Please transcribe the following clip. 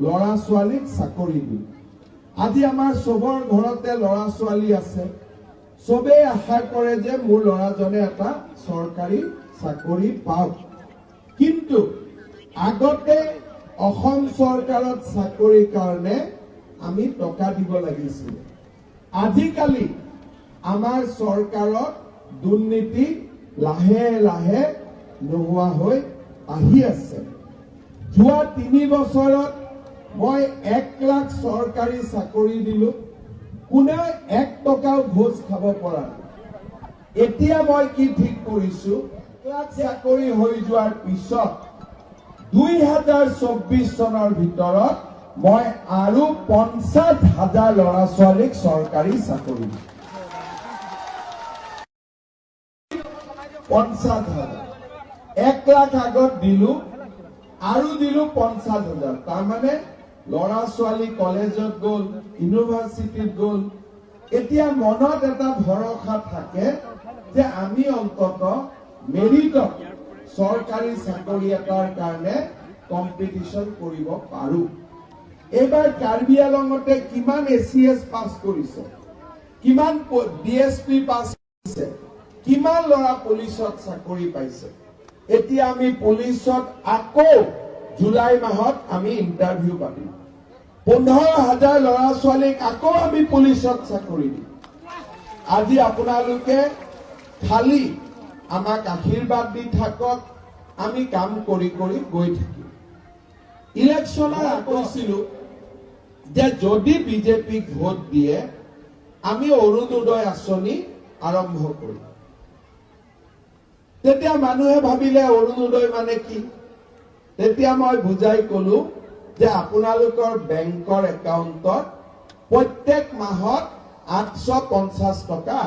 লৰা ছোৱালীক চাকৰি দিম। আজি আমাৰ সবৰ ঘৰতে লৰা ছোৱালী আছে, সবে আশা কৰে যে মোৰ লৰাজনে এটা চৰকাৰী চাকৰি পাওক। কিন্তু আগতে অসম চৰকাৰত চাকৰিৰ কাৰণে আমি টকা দিব লাগিছিল। আজিকালি আমাৰ চৰকাৰত দুৰ্নীতি লাহে লাহে নোহোৱা হৈ আহি আছে। যোৱা 3 বছৰত মই 1 লাখ চৰকাৰী চাকৰি দিলো, কোনেও 1 টকাও ঘোষ খাব পৰা নাই। এতিয়া মই কি ঠিক কৰিছো, 1 লাখ চাকৰি হৈ যোৱাৰ পিছত 2024 চনৰ ভিতৰত মই আৰু 50,000 ল'ৰা ছোৱালীক চৰকাৰী চাকৰি দিম। 50,000 1 লাখ আগত দিলো আৰু দিলো 50,000। তাৰমানে ল'ৰা ছোৱালী কলেজত গ'ল, ইউনিভাৰ্চিটিত গ'ল। এতিয়া মনত এটা ভৰসা থাকে যে আমি অন্তত মেৰিটত চৰকাৰী চাকৰি এটাৰ কাৰণে কম্পিটিশন কৰিব পাৰো। এইবাৰ কাৰ্বি আংলঙতে কিমান ACS পাছ কৰিছে, কিমান DSP পাছ কৰিছে, কিমান ল'ৰা পুলিচত চাকৰি পাইছে। এতিয়া আমি পুলিচত আকৌ জুলাই মাহত আমি ইণ্টাৰভিউ পাতিম। 15,000 ল'ৰা ছোৱালীক আকৌ আমি পুলিচত চাকৰি দিম। আজি আপোনালোকে খালি আমাক আশীৰ্বাদ দি থাকক, আমি কাম কৰি কৰি গৈ থাকিম। ইলেকশ্যনৰ কৈছিলো যে যদি বিজেপিক ভোট দিয়ে আমি অৰুণোদয় আঁচনি আৰম্ভ কৰিম। তেতিয়া মানুহে ভাবিলে অৰুণোদয় মানে কি? তেতিয়া মই বুজাই কলো যে আপোনালোকৰ বেংকৰ একাউণ্টত প্ৰত্যেক মাহত 850 টকা